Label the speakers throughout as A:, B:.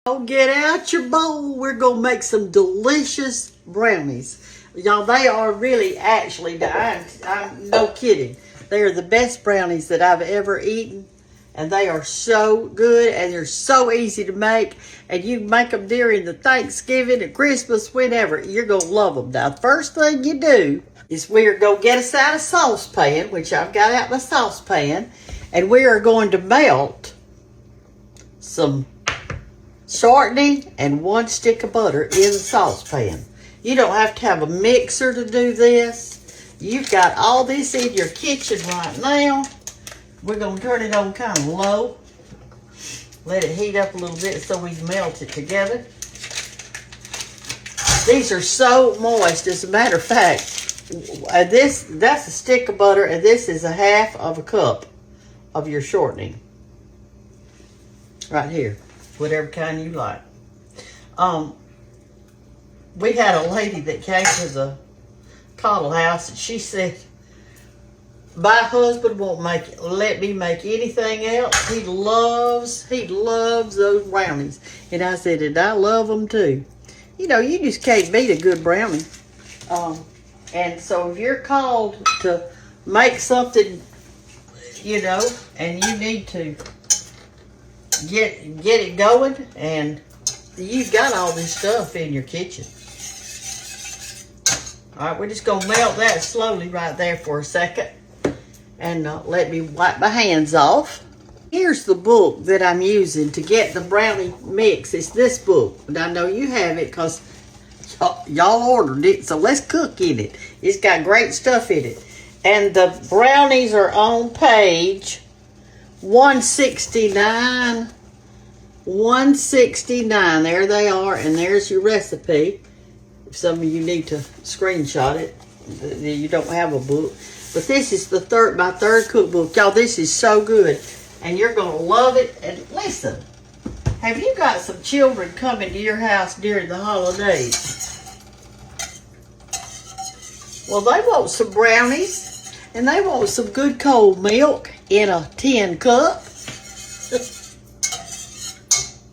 A: Oh, get out your bowl. We're going to make some delicious brownies. Y'all, they are really, actually, I'm no kidding. They are the best brownies that I've ever eaten. And they are so good and they're so easy to make. And you can make them during the Thanksgiving and Christmas, whenever. You're going to love them. Now, the first thing you do is we are going to get us out a saucepan, which I've got out my saucepan. And we are going to melt some shortening and 1 stick of butter in the saucepan. You don't have to have a mixer to do this. You've got all this in your kitchen right now. We're going to turn it on kind of low. Let it heat up a little bit so we melt it together. These are so moist. As a matter of fact, that's a stick of butter, and this is a half of a cup of your shortening. Right here. Whatever kind you like. We had a lady that came to the Cottle house, and she said, my husband won't let me make anything else. He loves those brownies. And I said, and I love them too. You know, you just can't beat a good brownie. And so if you're called to make something, you know, and you need to get it going, and you've got all this stuff in your kitchen. All right, we're just going to melt that slowly right there for a second. And let me wipe my hands off. Here's the book that I'm using to get the brownie mix. It's this book. And I know you have it because y'all ordered it. So let's cook in it. It's got great stuff in it. And the brownies are on page 169. 169. There they are. And there's your recipe. If some of you need to screenshot it, you don't have a book. But this is my third cookbook. Y'all, this is so good. And you're going to love it. And listen, have you got some children coming to your house during the holidays? Well, they want some brownies. And they want some good cold milk in a tin cup.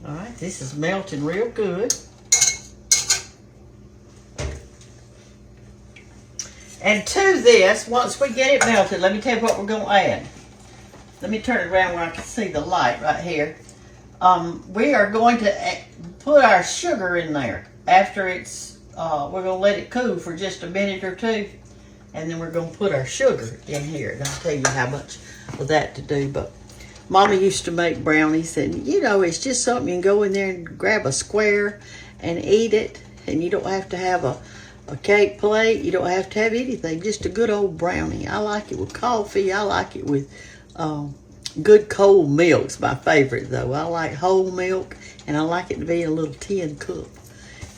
A: All right, this is melting real good. And to this, once we get it melted, let me tell you what we're going to add. Let me turn it around where I can see the light right here. We are going to put our sugar in there. After it's, we're going to let it cool for just a minute or two. And then we're going to put our sugar in here. And I'll tell you how much of that to do. But Mama used to make brownies. And, you know, it's just something you can go in there and grab a square and eat it. And you don't have to have a cake plate. You don't have to have anything. Just a good old brownie. I like it with coffee. I like it with good cold milk. It's my favorite, though. I like whole milk, and I like it to be in a little tin cup.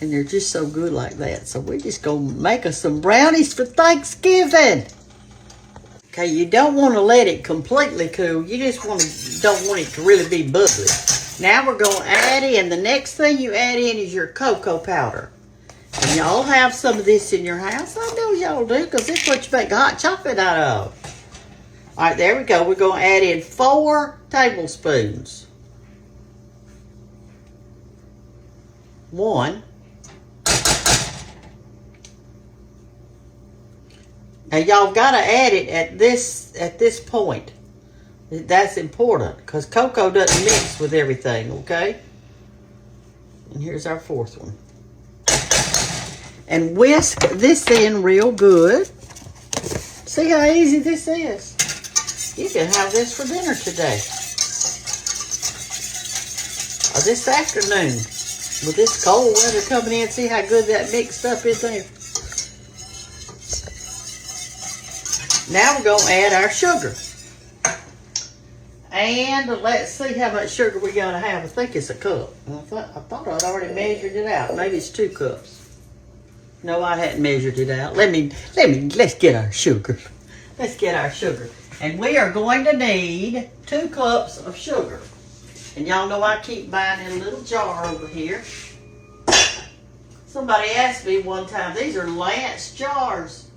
A: And they're just so good like that. So we're just going to make us some brownies for Thanksgiving. Okay, you don't want to let it completely cool. You just don't want it to really be bubbly. Now we're going to add in, the next thing you add in is your cocoa powder. And y'all have some of this in your house. I know y'all do, because it's what you make hot chocolate out of. All right, there we go. We're going to add in 4 tablespoons. 1. Now, y'all got to add it at this point. That's important, because cocoa doesn't mix with everything, okay? And here's our 4th one. And whisk this in real good. See how easy this is? You can have this for dinner today. Or this afternoon. With this cold weather coming in, see how good that mixed up is there? Now we're going to add our sugar. And let's see how much sugar we're going to have. I think it's a cup. I thought I'd already measured it out. Maybe it's 2 cups. No, I hadn't measured it out. Let's get our sugar. Let's get our sugar. And we are going to need 2 cups of sugar. And y'all know I keep buying in a little jar over here. Somebody asked me one time, these are Lance jars.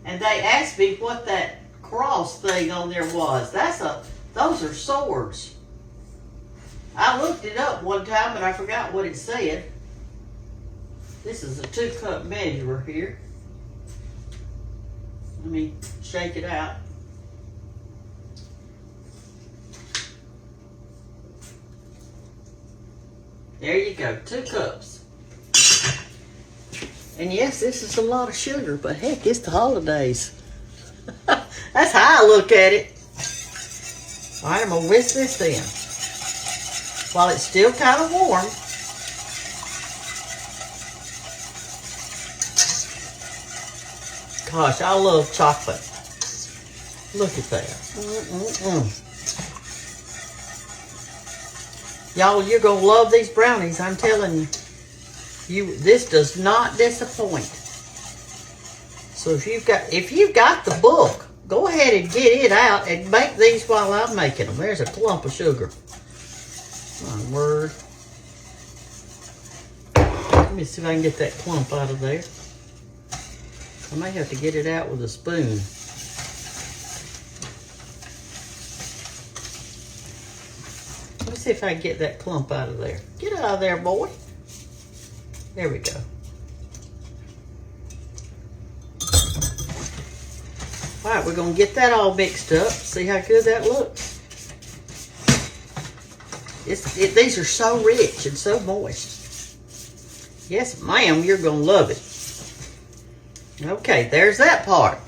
A: And they asked me what that cross thing on there was. Those are swords. I looked it up one time and I forgot what it said. This is a 2-cup measurer here. Let me shake it out. There you go, 2 cups. And yes, this is a lot of sugar, but heck, it's the holidays. That's how I look at it. All right, I'm gonna whisk this in while it's still kind of warm. Gosh, I love chocolate. Look at that. Y'all, you're gonna love these brownies. I'm telling you, this does not disappoint. So if you've got the book, go ahead and get it out and make these while I'm making them. There's a clump of sugar. My word. Let me see if I can get that clump out of there. I may have to get it out with a spoon. Let me see if I can get that clump out of there. Get out of there, boy. There we go. All right, we're gonna get that all mixed up. See how good that looks. These are so rich and so moist. Yes, ma'am, you're gonna love it. Okay, there's that part.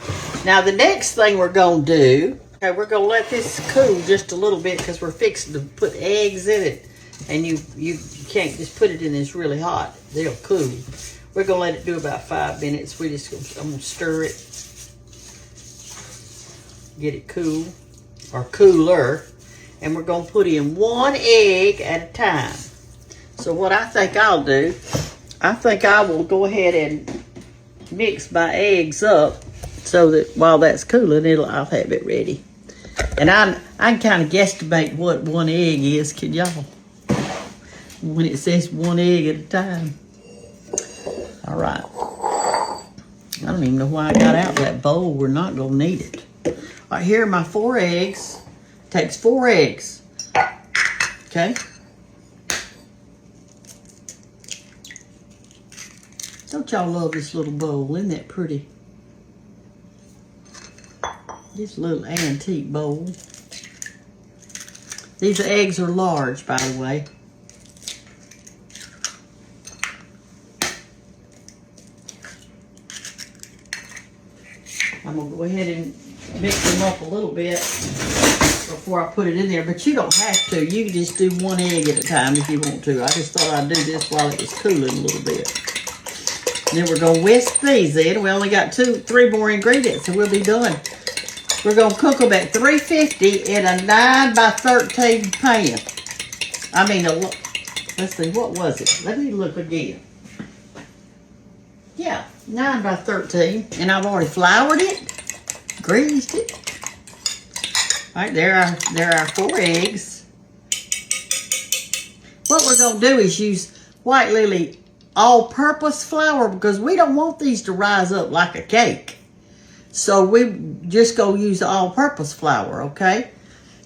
A: Now the next thing we're gonna do, okay, we're gonna let this cool just a little bit because we're fixing to put eggs in it, and you can't just put it in this really hot. They'll cool. We're gonna let it do about 5 minutes. I'm gonna stir it, get it cool or cooler, and we're gonna put in 1 egg at a time. So what I think I'll do, I think I will go ahead and mix my eggs up so that while that's cooling, I'll have it ready. And I can kind of guesstimate what 1 egg is, can y'all? When it says 1 egg at a time. All right. I don't even know why I got out that bowl. We're not gonna need it. All right, here are my 4 eggs. Takes 4 eggs. Okay. Don't y'all love this little bowl? Isn't that pretty? This little antique bowl. These eggs are large, by the way. I'm gonna go ahead and mix them up a little bit before I put it in there, but you don't have to. You can just do 1 egg at a time if you want to. I just thought I'd do this while it was cooling a little bit. Then we're gonna whisk these in. We only got 3 more ingredients and we'll be done. We're gonna cook them at 350 in a 9 by 13 pan. I mean, let's see, what was it? Let me look again. Yeah, 9 by 13, and I've already floured it, greased it. All right, there are our 4 eggs. What we're gonna do is use White Lily all-purpose flour because we don't want these to rise up like a cake. So we just go use the all-purpose flour, okay?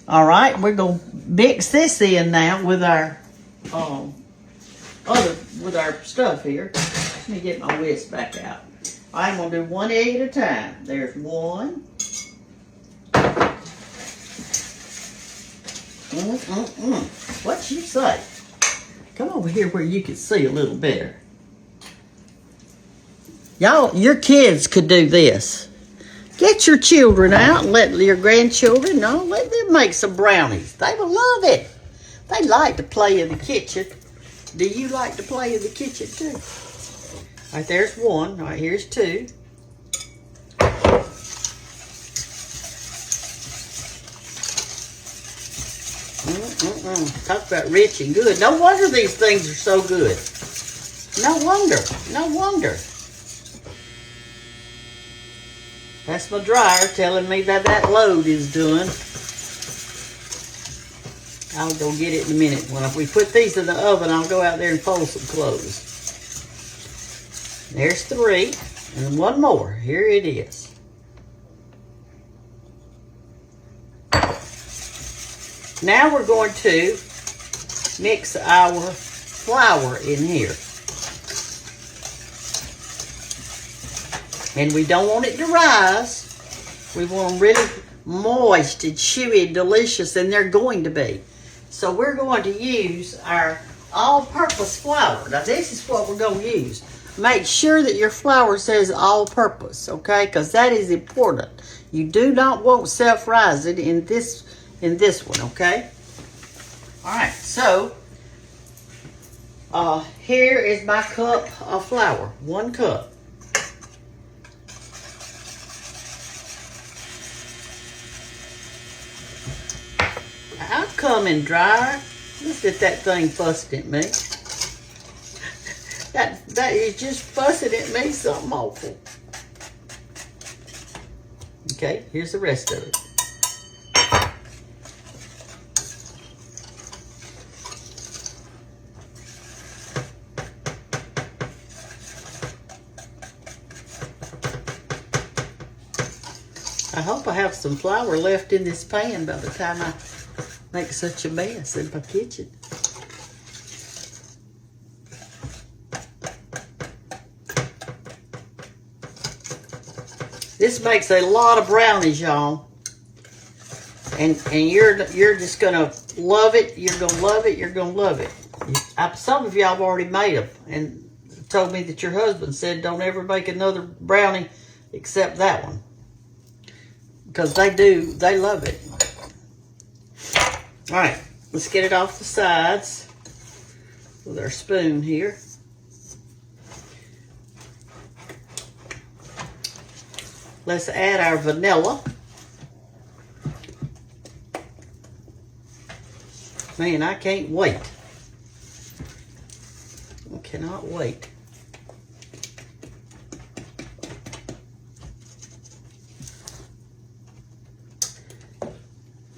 A: All right, we're gonna mix this in now with our stuff here. Let me get my whisk back out. I'm gonna do 1 egg at a time. There's 1. What you say? Come over here where you can see a little better. Y'all, your kids could do this. Get your children out and let your grandchildren know. Let them make some brownies. They will love it. They like to play in the kitchen. Do you like to play in the kitchen too? All right, there's 1. All right, here's 2. Talk about rich and good. No wonder these things are so good. No wonder. No wonder. That's my dryer telling me that load is done. I'll go get it in a minute. When we put these in the oven, I'll go out there and fold some clothes. There's 3. And 1 more. Here it is. Now we're going to mix our flour in here. And we don't want it to rise. We want them really moist and chewy and delicious, and they're going to be. So we're going to use our all-purpose flour. Now this is what we're going to use. Make sure that your flour says all-purpose, okay? Because that is important. You do not want self-rising in this one, okay? All right, so here is my cup of flour, 1 cup. I'll come and dry. Look at that thing fussing at me. That is just fussing at me something awful. Okay, here's the rest of it. I hope I have some flour left in this pan by the time I make such a mess in my kitchen. This makes a lot of brownies, y'all. And you're just gonna love it. You're gonna love it. You're gonna love it. Some of y'all have already made them and told me that your husband said don't ever make another brownie except that one. Because they love it. All right, let's get it off the sides with our spoon here. Let's add our vanilla. Man, I can't wait. I cannot wait.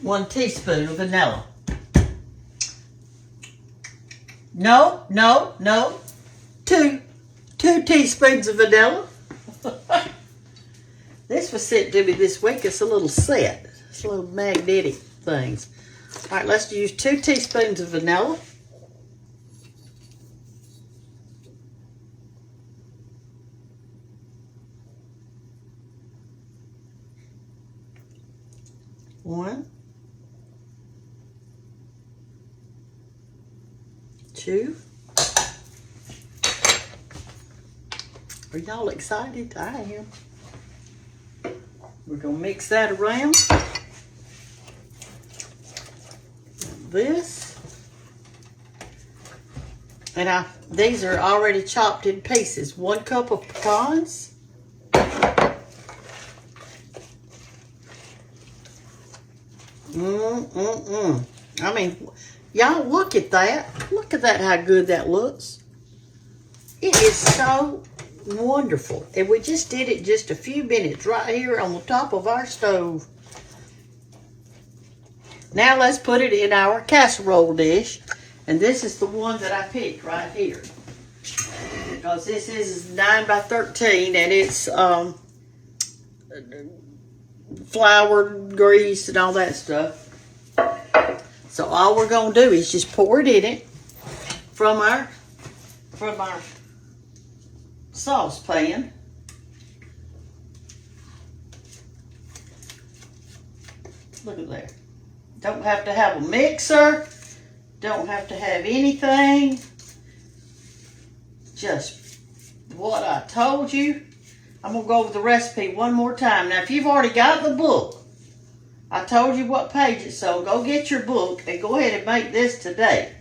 A: One teaspoon of vanilla. No. 2 teaspoons of vanilla. This was sent to me this week. It's a little set. It's a little magnetic things. All right, let's use 2 teaspoons of vanilla. One. 2. Are y'all excited? I am. We're going to mix that around. This. And these are already chopped in pieces. 1 cup of pecans. I mean, y'all look at that. Look at that, how good that looks. It is so wonderful. And we just did it just a few minutes right here on the top of our stove. Now let's put it in our casserole dish. And this is the one that I picked right here. Because this is 9 by 13 and it's flour, grease, and all that stuff. So all we're going to do is just pour it in it from our saucepan. Look at there. Don't have to have a mixer. Don't have to have anything. Just what I told you. I'm going to go over the recipe one more time. Now, if you've already got the book, I told you what page it's on. Go get your book and go ahead and make this today.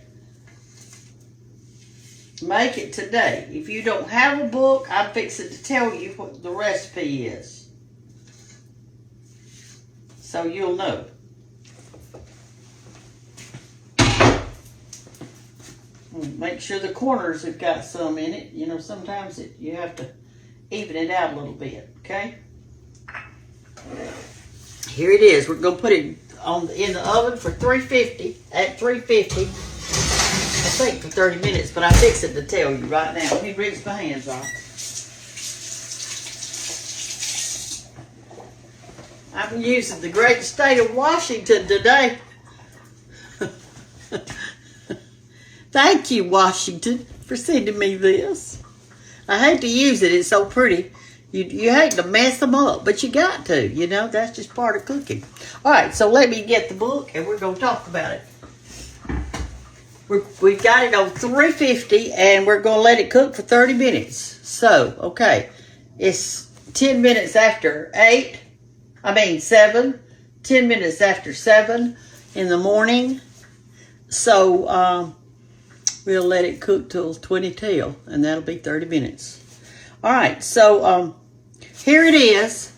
A: Make it today. If you don't have a book, I'm fixing to tell you what the recipe is. So you'll know. Make sure the corners have got some in it. You know, sometimes you have to even it out a little bit, okay? Here it is. We're going to put it in the oven for 350, at 350, I think for 30 minutes, but I fix it to tell you right now. Let me rinse my hands off. I'm using the great state of Washington today. Thank you, Washington, for sending me this. I hate to use it. It's so pretty. You hate to mess them up, but you got to. You know, that's just part of cooking. All right, so let me get the book, and we're going to talk about it. We've got it on 350, and we're going to let it cook for 30 minutes. So, okay, it's 10 minutes after 7, 10 minutes after 7 in the morning. So, we'll let it cook till 20 till, and that'll be 30 minutes. All right, so here it is.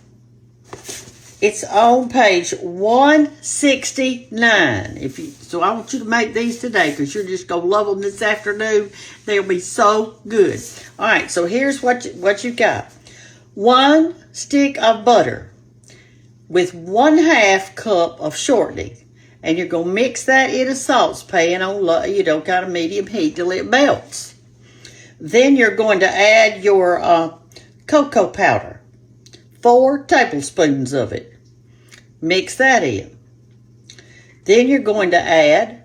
A: It's on page 169. So I want you to make these today because you're just going to love them this afternoon. They'll be so good. All right, so here's what you got. 1 stick of butter with 1/2 cup of shortening. And you're going to mix that in a saucepan on, kind of medium heat till it melts. Then you're going to add your cocoa powder. 4 tablespoons of it. Mix that in. Then you're going to add,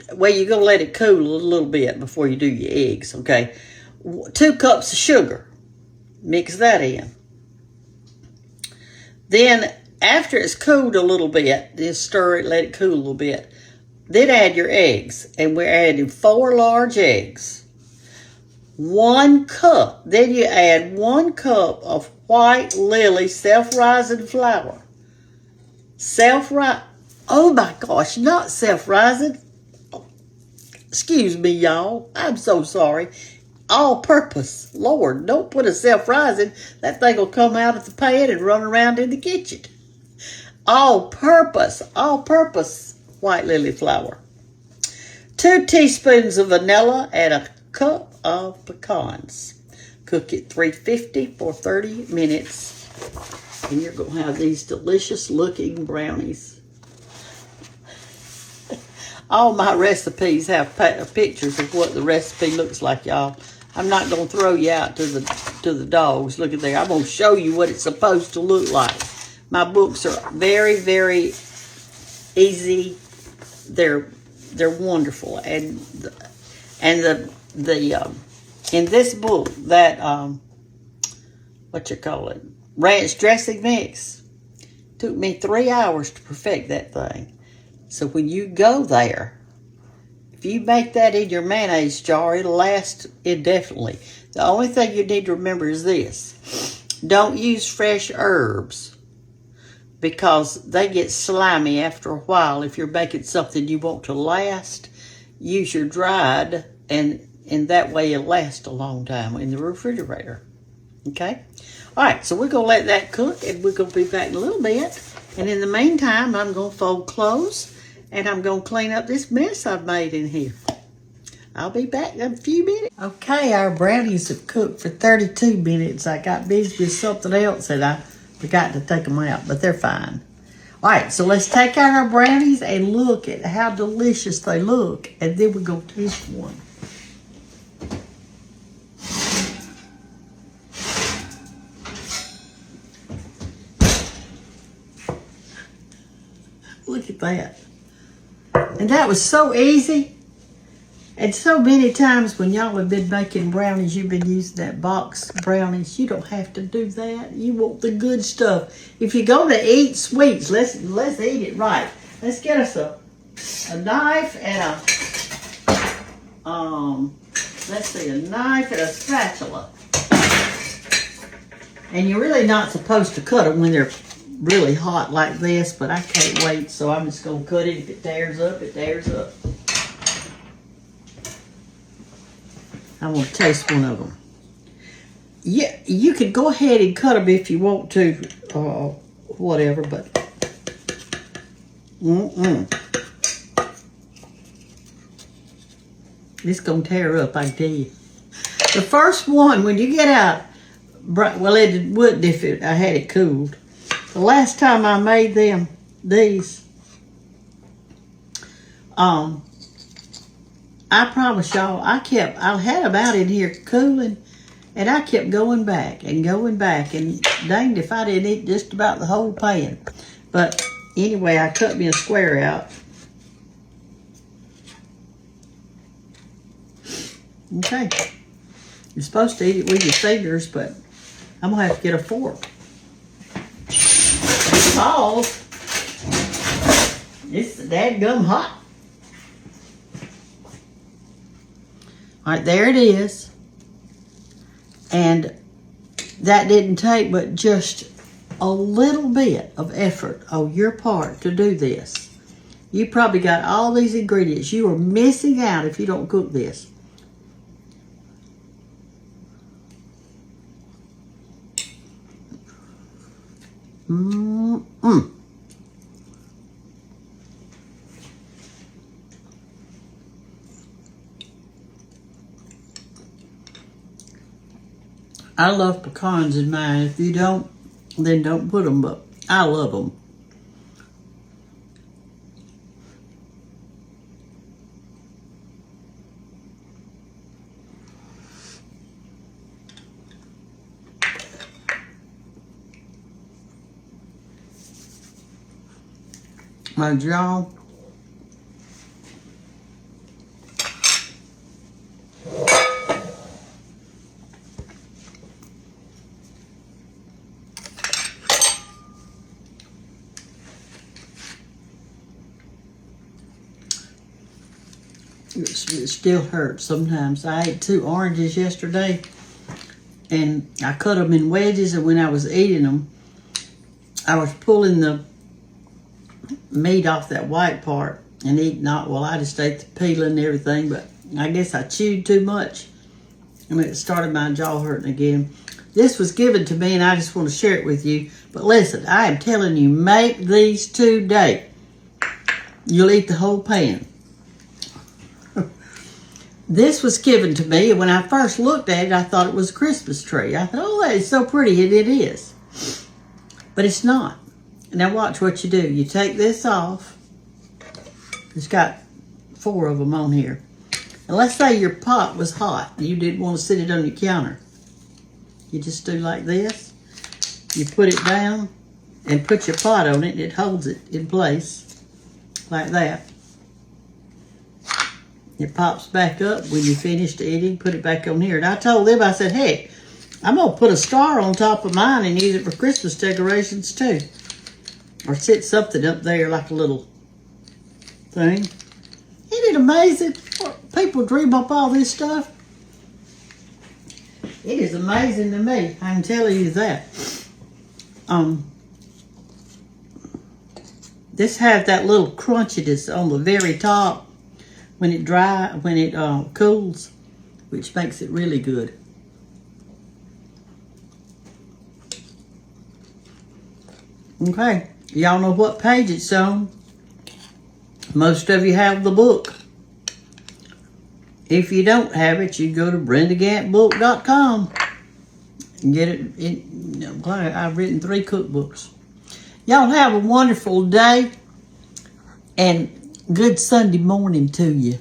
A: you're going to let it cool a little bit before you do your eggs, okay? 2 cups of sugar. Mix that in. Then, after it's cooled a little bit, just stir it, let it cool a little bit. Then add your eggs. And we're adding 4 large eggs. 1 cup. Then you add 1 cup of white lily self-rising flour. Oh my gosh, not self-rising. Excuse me, y'all. I'm so sorry. All-purpose. Lord, don't put a self-rising. That thing will come out of the pan and run around in the kitchen. All-purpose white lily flour. 2 teaspoons of vanilla and a cup of pecans. Cook it 350 for 30 minutes. And you're going to have these delicious looking brownies. All my recipes have pictures of what the recipe looks like, y'all. I'm not going to throw you out to the dogs. Look at there. I'm going to show you what it's supposed to look like. My books are very, very easy. They're wonderful, and the in this book that ranch dressing mix took me 3 hours to perfect that thing. So when you go there, if you make that in your mayonnaise jar, it'll last indefinitely. The only thing you need to remember is this: don't use fresh herbs, because they get slimy after a while. If you're making something you want to last, use your dried, and that way it'll last a long time in the refrigerator. Okay? All right, so we're going to let that cook, and we're going to be back in a little bit. And in the meantime, I'm going to fold clothes, and I'm going to clean up this mess I've made in here. I'll be back in a few minutes. Okay, our brownies have cooked for 32 minutes. I got busy with something else, and I forgot to take them out, but they're fine. All right, so let's take out our brownies and look at how delicious they look, and then we're going to taste one. Look at that. And that was so easy. And so many times when y'all have been making brownies, you've been using that box brownies. You don't have to do that. You want the good stuff. If you're going to eat sweets, let's eat it right. Let's get us a knife and a knife and a spatula. And you're really not supposed to cut them when they're really hot like this, but I can't wait, so I'm just going to cut it. If it tears up, it tears up. I want to taste one of them. Yeah, you could go ahead and cut them if you want to, whatever, but it's going to tear up, I tell you. The first one, when you get out, well, it wouldn't if I had it cooled. The last time I made these, I promise y'all, I had them out in here cooling, and I kept going back, and danged if I didn't eat just about the whole pan. But anyway, I cut me a square out. Okay. You're supposed to eat it with your fingers, but I'm going to have to get a fork. Because it's dadgum hot. All right, there it is. And that didn't take but just a little bit of effort on your part to do this. You probably got all these ingredients. You are missing out if you don't cook this. I love pecans in mine. If you don't, then don't put them, but I love them. My jaw. It still hurts sometimes. I ate 2 oranges yesterday, and I cut them in wedges, and when I was eating them, I was pulling the meat off that white part and eating not. Well, I just ate the peeling and everything, but I guess I chewed too much. It started my jaw hurting again. This was given to me, and I just want to share it with you. But listen, I am telling you, make these today. You'll eat the whole pan. This was given to me, and when I first looked at it, I thought it was a Christmas tree. I thought, oh, that is so pretty, and it is. But it's not. Now watch what you do. You take this off. It's got 4 of them on here. And let's say your pot was hot. You didn't want to sit it on your counter. You just do like this. You put it down and put your pot on it, and it holds it in place like that. It pops back up when you finished eating. Put it back on here. And I told them, I said, hey, I'm going to put a star on top of mine and use it for Christmas decorations too. Or sit something up there like a little thing. Isn't it amazing? People dream up all this stuff. It is amazing to me. I can tell you that. This has that little crunchiness on the very top when it cools, which makes it really good. Okay, y'all know what page it's on. Most of you have the book. If you don't have it, you go to BrendaGanttBook.com and get it. I've written 3 cookbooks. Y'all have a wonderful day and good Sunday morning to you.